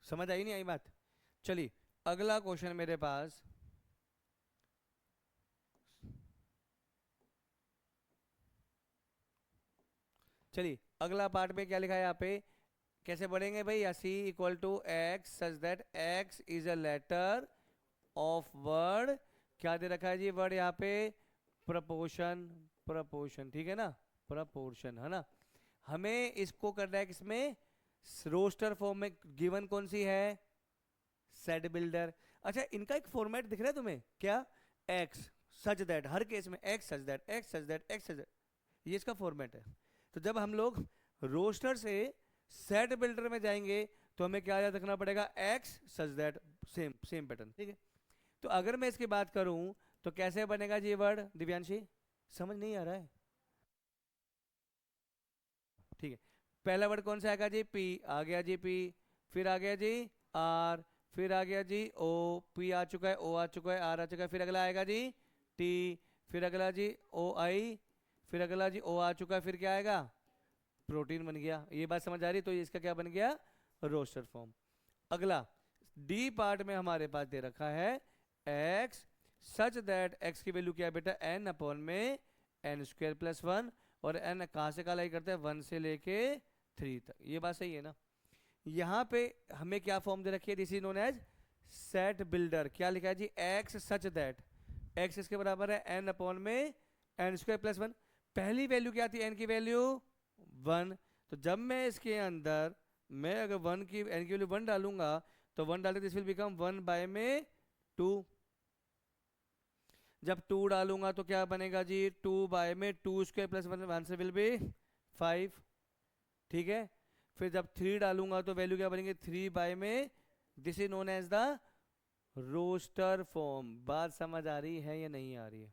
S1: समझ आई नहीं आई बात? चलिए अगला क्वेश्चन मेरे पास, चलिए अगला पार्ट में क्या लिखा है यहाँ पे? कैसे बढ़ेंगे भाई? C equal to x such that X is a letter of word, क्या दे रखा है जी वर्ड यहाँ पे? प्रपोर्शन, प्रपोर्शन, ठीक है ना, प्रपोर्शन, है ना। हमें इसको करना है किसमें? रोस्टर फॉर्म में। गिवन कौन सी है? Set builder. अच्छा इनका एक फॉर्मेट दिख रहा है तुम्हें क्या? एक्स सच दैट, हर केस में X such that, X such that, X such that, ये इसका फॉर्मेट है। तो जब हम लोग रोस्टर से सेट बिल्डर में जाएंगे तो हमें क्या याद रखना पड़ेगा, x such that, same same pattern, ठीक है। तो अगर मैं इसकी बात करूं तो कैसे बनेगा जी वर्ड, दिव्यांशी समझ नहीं आ रहा है, ठीक है। पहला वर्ड कौन सा आएगा जी, पी आ गया जी, पी, फिर आ गया जी आर, फिर आ गया जी ओ, पी आ चुका है, ओ आ चुका है, आर आ चुका है, फिर अगला आएगा जी टी, फिर अगला जी ओ आई, फिर अगला जी ओ आ चुका है, फिर क्या आएगा, प्रोटीन बन गया। ये बात समझ आ रही, तो इसका क्या बन गया, रोस्टर फॉर्म। अगला डी पार्ट में हमारे पास दे रखा है एक्स सच दैट, एक्स की वैल्यू क्या है बेटा, एन अपॉन में एन स्क्वायर प्लस वन, और एन कहाँ से कहाँ लाई करते हैं, वन से लेके थ्री तक। ये बात सही है ना। यहाँ पे हमें क्या फॉर्म दे रखी है, this is known as set builder. क्या लिखा है जी, एक्स सच दैट, एक्स इसके बराबर है एन अपॉन में एन स्क्वायर प्लस वन। पहली वैल्यू क्या थी, एन की वैल्यू वन, तो जब मैं इसके अंदर मैं अगर वन की एन की वैल्यू वन डालूंगा तो वन डालते this will become one by में टू, जब टू डालूंगा तो क्या बनेगा जी, टू बाय में two square plus one, answer will be five, ठीक है। फिर जब थ्री डालूंगा तो वैल्यू क्या बनेगी, थ्री बाय में, this is known as the roster form. बात समझ आ रही है या नहीं आ रही है,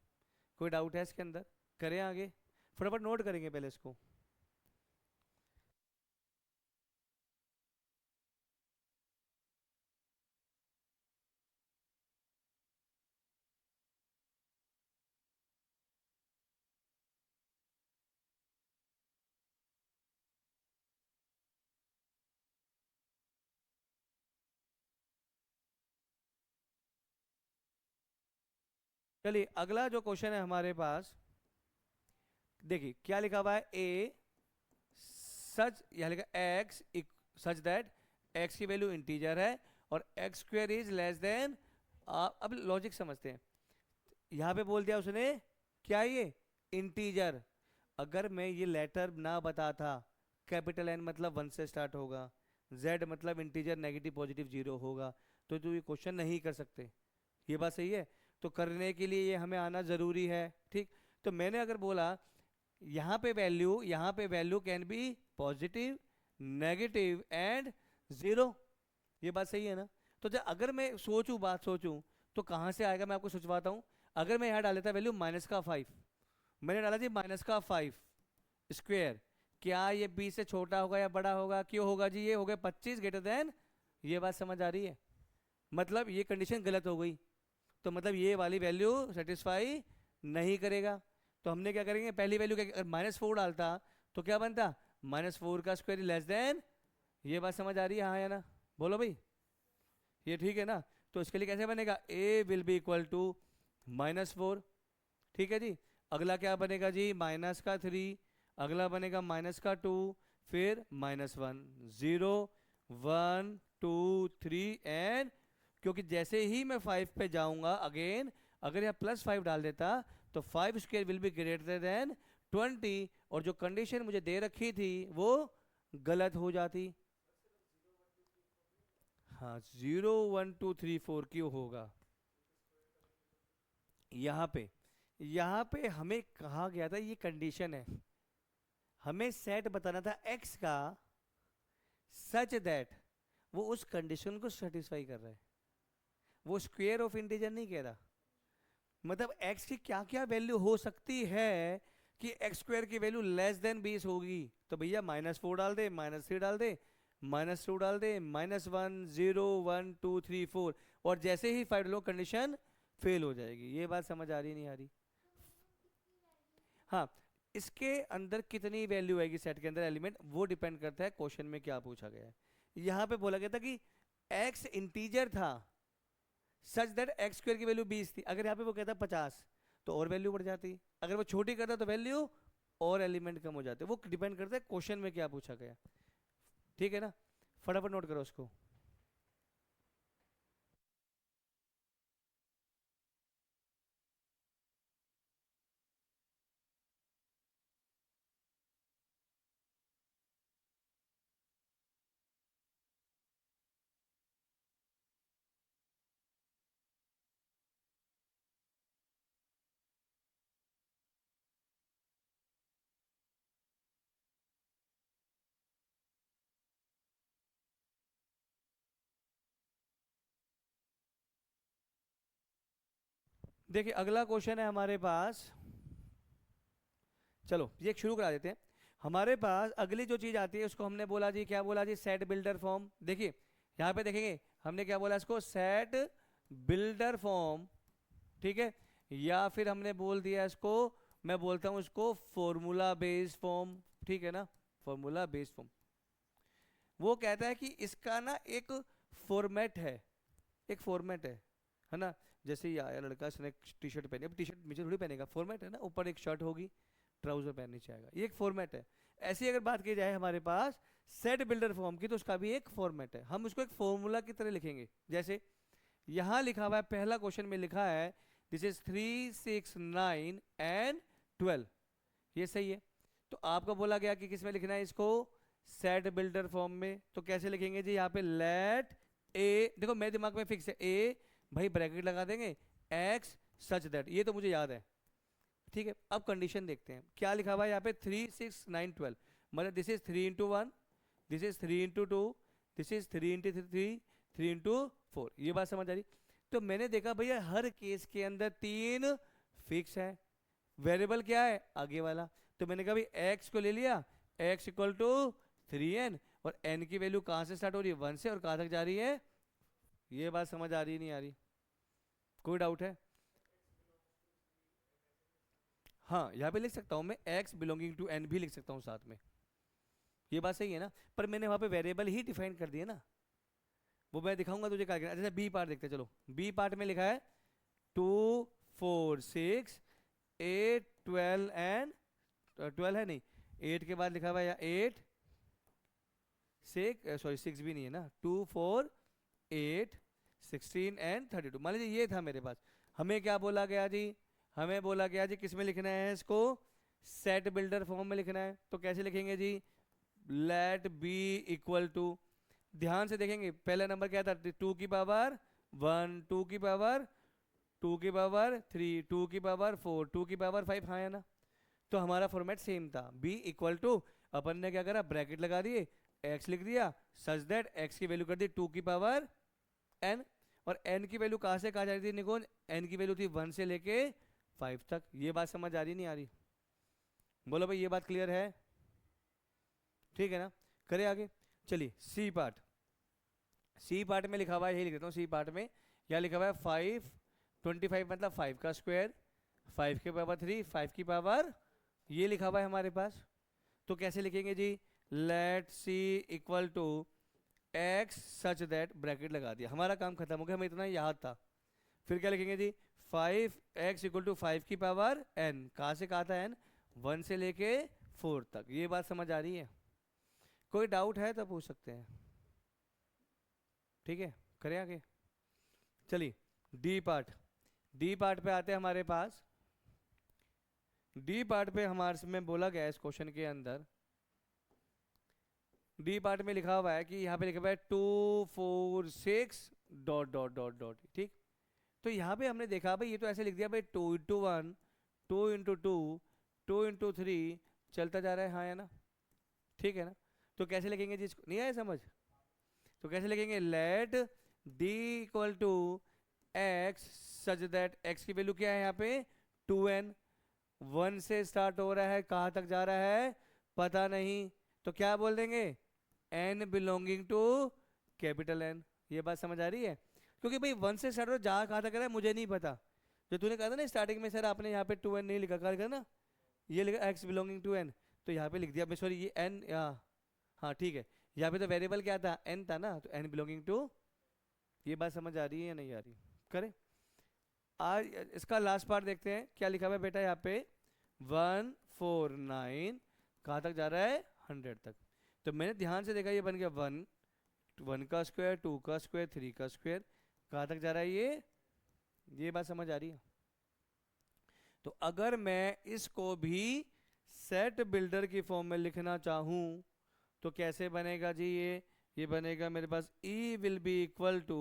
S1: कोई डाउट है इसके अंदर, करें आगे, फटाफट नोट करेंगे पहले इसको। चलिए अगला जो क्वेश्चन है हमारे पास, देखिए क्या लिखा हुआ है, ए सच, यह लिखा एक्स सच दैट एक्स की वैल्यू इंटीजर है और x square is less then, अब लॉजिक समझते हैं। यहाँ पे बोल दिया उसने क्या, ये इंटीजर, अगर मैं ये लेटर ना बताता, कैपिटल एन मतलब वन से स्टार्ट होगा, जेड मतलब इंटीजर नेगेटिव पॉजिटिव जीरो होगा, तो ये क्वेश्चन नहीं कर सकते। ये बात सही है, तो करने के लिए ये हमें आना जरूरी है, ठीक। तो मैंने अगर बोला यहाँ पे value can be positive, negative and zero, ये बात सही है ना। तो जब अगर मैं सोचूं, बात सोचूं, तो कहाँ से आएगा, मैं आपको सोचवाता हूँ। अगर मैं यहाँ डाल देता वैल्यू माइनस का फाइव, मैंने डाला जी माइनस का फाइव स्क्वेयर, क्या ये बी से छोटा होगा या बड़ा होगा, क्यों होगा जी, ये हो गया 25 ग्रेटर देन, ये बात समझ आ रही है, मतलब ये कंडीशन गलत हो गई, तो मतलब ये वाली वैल्यू सेटिस्फाई नहीं करेगा। तो हमने क्या करेंगे, पहली वैल्यू क्या, माइनस फोर डालता तो क्या बनता, माइनस फोर का स्क्वायर लेस देन, ये बात समझ आ रही है हाँ या ना, बोलो भाई, ये ठीक है ना। तो इसके लिए कैसे बनेगा, A will be equal to minus four, ठीक है जी। अगला क्या बनेगा जी, माइनस का थ्री, अगला बनेगा माइनस का टू, फिर minus one, zero, one, two, three and, क्योंकि जैसे ही मैं फाइव पे जाऊंगा अगेन, अगर यहाँ प्लस फाइव डाल देता तो five square will be greater than 20, और जो कंडीशन मुझे दे रखी थी वो गलत हो जाती। हाँ, zero one two three four क्यों होगा, यहाँ पे हमें कहा गया था, ये कंडीशन है, हमें सेट बताना था एक्स का सच दैट वो उस कंडीशन को सेटिस्फाई कर रहा है, वो स्क्वायर ऑफ इंटीजर नहीं कह रहा, मतलब एक्स की क्या क्या वैल्यू हो सकती है कि एक्स स्क्वायर की वैल्यू लेस देन 20 होगी, तो भैया माइनस फोर डाल दे, माइनस थ्री डाल दे, माइनस टू डाल दे, minus one, zero, one, two, three, four, और जैसे ही फाइव लो कंडीशन फेल हो जाएगी। ये बात समझ आ रही नहीं आ रही, हाँ। इसके अंदर कितनी वैल्यू आएगी सेट के अंदर एलिमेंट, वो डिपेंड करता है क्वेश्चन में क्या पूछा गया है। यहाँ पे बोला गया था कि एक्स इंटीजर था सच दैट एक्स स्क्वायर की वैल्यू 20 थी, अगर यहाँ पे वो कहता 50 तो और वैल्यू बढ़ जाती, अगर वो छोटी करता तो वैल्यू और एलिमेंट कम हो जाते, वो डिपेंड करता है क्वेश्चन में क्या पूछा गया, ठीक है ना। फटाफट नोट करो उसको। देखिए अगला क्वेश्चन है हमारे पास, चलो ये शुरू करा देते हैं। हमारे पास अगली जो चीज आती है उसको हमने बोला जी, क्या बोला जी, सेट बिल्डर फॉर्म। देखिए यहाँ पे देखेंगे हमने क्या बोला इसको, सेट बिल्डर फॉर्म, ठीक है, या फिर हमने बोल दिया इसको, मैं बोलता हूं इसको फॉर्मूला बेस्ड फॉर्म, ठीक है ना, फॉर्मूला बेस्ड फॉर्म। वो कहता है कि इसका ना एक फॉर्मेट है, एक फॉर्मेट है ना। जैसे ये आया लड़का, इसने टी शर्ट पहनी, अब टी शर्ट नीचे थोड़ी पहनेगा, फॉर्मेट है ना, ऊपर एक शर्ट होगी, ट्राउजर पहन नीचे आएगा, ये एक फॉर्मेट है। ऐसी अगर बात की जाए हमारे पास सेट बिल्डर फॉर्म की, तो उसका भी एक फॉर्मेट है, हम उसको एक फॉर्मूला की तरह लिखेंगे। जैसे यहां लिखा हुआ है, पहला क्वेश्चन में लिखा है दिस इज 3, 6, 9 एंड 12, ये सही है। तो आपको बोला गया कि किस में लिखना है इसको, सेट बिल्डर फॉर्म में। तो कैसे लिखेंगे जी, यहाँ पे लेट ए, देखो मेरे दिमाग में फिक्स है ए, भाई ब्रैकेट लगा देंगे, एक्स सच दैट, ये तो मुझे याद है, ठीक है। अब कंडीशन देखते हैं क्या लिखा हुआ है यहाँ पे, 3, 6, 9, 12, मतलब this is 3 into 1, this is 3 into 2, this is 3 into 3, 3 into 4, ये बात समझ आ रही। तो मैंने देखा भैया हर केस के अंदर 3 फिक्स है, वेरिएबल क्या है आगे वाला, तो मैंने कहा भाई एक्स को ले लिया, एक्स इक्वल टू 3n, और n की वैल्यू कहाँ से स्टार्ट हो रही है, 1 से, और कहाँ तक जा रही है, ये बात समझ आ रही नहीं आ रही, कोई डाउट है? हाँ यहाँ पे लिख सकता हूँ मैं x बिलोंगिंग टू n भी लिख सकता हूँ साथ में, ये बात सही है ना, पर मैंने वहाँ पे वेरिएबल ही डिफाइन कर दिया ना, वो मैं दिखाऊंगा तुझे क्या करना। जैसे बी पार्ट देखते हैं, चलो बी पार्ट में लिखा है 2, 4, 6, 8, 12 एंड 12 है नहीं, 8 के बाद लिखा हुआ है 8, 6, सॉरी 6 भी नहीं है ना, 2, 4, 8, 16 एंड 32, मान लीजिए ये था मेरे पास। हमें क्या बोला गया जी, हमें बोला गया जी किस में लिखना है इसको, सेट बिल्डर फॉर्म में लिखना है। तो कैसे लिखेंगे जी, लेट बी इक्वल टू, ध्यान से देखेंगे पहला नंबर क्या था, 2 की पावर 1, 2 की पावर 2 की पावर 3, 2 की पावर 4, 2 की पावर 5, हाँ है ना। तो हमारा फॉर्मेट सेम था, b इक्वल टू, अपन ने क्या करा, ब्रैकेट लगा दिए, x लिख दिया, सच दैट x की वैल्यू कर दी 2 की पावर n, और n की वैल्यू कहाँ से कहाँ जा रही थी निकोन, n की वैल्यू थी 1 से लेके 5 तक। ये बात समझ आ रही नहीं आ रही, बोलो भाई ये बात क्लियर है, ठीक है ना। करें आगे, चलिए सी पार्ट, सी पार्ट में लिखा हुआ है, यही लिख देता हूँ, सी पार्ट में क्या लिखा हुआ है, 5, 25 मतलब 5 का स्क्वायर, 5 की पावर 3, 5 की पावर, ये लिखा हुआ है हमारे पास। तो कैसे लिखेंगे जी, let C equal to x such that, bracket लगा दिया, हमारा काम खत्म हो गया, हमें इतना याद था। फिर क्या लिखेंगे जी, 5x इक्वल टू 5 की पावर n, कहाँ से कहा था n, 1 से लेके 4 तक। ये बात समझ आ रही है, कोई डाउट है तो पूछ सकते हैं, ठीक है। करें आगे, चलिए डी पार्ट, डी पार्ट पे आते हैं हमारे पास। डी पार्ट पे हमारे में बोला गया है इस क्वेश्चन के अंदर, डी पार्ट में लिखा हुआ है कि यहाँ पे लिखा हुआ है 2, 4, 6 डॉट डॉट डॉट डॉट, ठीक। तो यहाँ पे हमने देखा भाई ये तो ऐसे लिख दिया भाई 2 इंटू 1, 2 इंटू 2, 2 इंटू 3, चलता जा रहा है, हाँ है ना, ठीक है ना। तो कैसे लिखेंगे जी इसको, नहीं आया समझ, तो कैसे लिखेंगे, let d equal to x such that, x की वैल्यू क्या है यहाँ पे 2n, 1 से स्टार्ट हो रहा है, कहाँ तक जा रहा है पता नहीं, तो क्या बोल देंगे, n belonging to capital N। ये बात समझ आ रही है, क्योंकि भाई 1 से स्टार्ट हो, जहाँ कहाँ तक रहा है मुझे नहीं पता। जो तूने कहा था ना स्टार्टिंग में, सर आपने यहाँ पे 2n नहीं लिखा, क्या लिखा ना, ये लिखा x बिलोंगिंग टू n, तो यहाँ पे लिख दिया मैं, सॉरी ये n, हाँ ठीक है, यहाँ पे तो वेरिएबल क्या था, n था ना, तो n बिलोंगिंग टू, ये बात समझ आ रही है या नहीं आ रही, करें। आज इसका लास्ट पार्ट देखते हैं, क्या लिखा हुआ है बेटा यहाँ पे, 1, 4, 9, कहाँ तक जा रहा है 100 तक। तो मैंने ध्यान से देखा, ये बन गया 1, 1 का स्क्वायर, 2 का स्क्वायर, 3 का स्क्वायर, कहाँ तक जा रहा है ये बात समझ आ रही है। तो अगर मैं इसको भी सेट बिल्डर की फॉर्म में लिखना चाहूँ तो कैसे बनेगा जी, ये बनेगा मेरे पास E will be equal to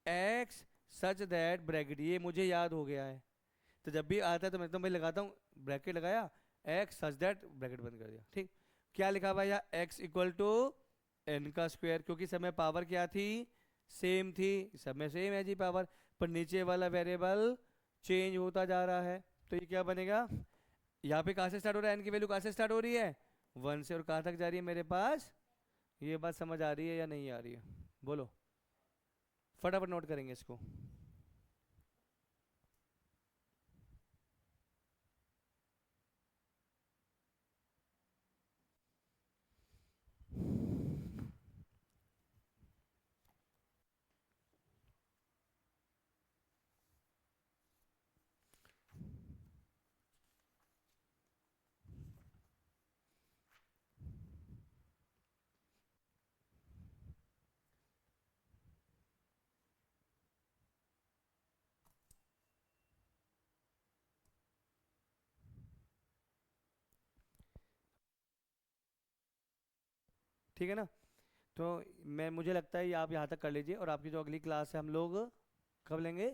S1: x such that, bracket ये मुझे याद हो गया है, तो जब भी आता है तो मैं तो भाई लगाता हूँ, ब्रैकेट लगाया, एक्स सच दैट, ब्रैकेट बंद कर दिया, ठीक। क्या लिखा हुआ है, एक्स इक्वल टू एन का स्क्वायर, क्योंकि सब में पावर क्या थी, सेम थी, सब में सेम है जी पावर, पर नीचे वाला वेरिएबल चेंज होता जा रहा है। तो ये क्या बनेगा, यहाँ पे कहाँ से स्टार्ट हो रहा है, एन की वैल्यू कहाँ से स्टार्ट हो रही है, 1 से, और कहाँ तक जा रही है मेरे पास। ये बात समझ आ रही है या नहीं आ रही है, बोलो, फटाफट नोट करेंगे इसको। ठीक है ना। तो मैं, मुझे लगता है ये आप यहाँ तक कर लीजिए, और आपकी जो अगली क्लास है हम लोग कब लेंगे।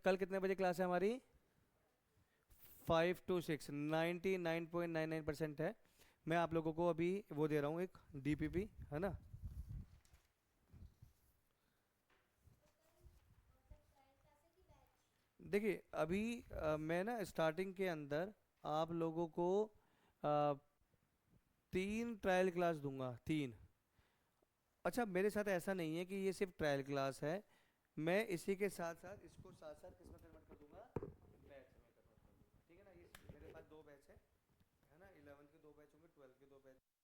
S1: कल कितने बजे क्लास है हमारी, 5 to 6, 99.99% है। मैं आप लोगों को अभी वो दे रहा हूँ, एक डीपीपी, है ना। देखिए अभी मैं ना स्टार्टिंग के अंदर आप लोगों को 3 ट्रायल क्लास दूंगा, 3। अच्छा, मेरे साथ ऐसा नहीं है कि ये सिर्फ ट्रायल क्लास है, मैं इसी के साथ साथ इसको साथ साथ किसमें कन्वर्ट कर दूंगा, बैच में कन्वर्ट कर दूंगा। ठीक है ना, ये मेरे पास 2 बैच है ना, 11th के 2 बैच होंगे, 12th के 2 बैच।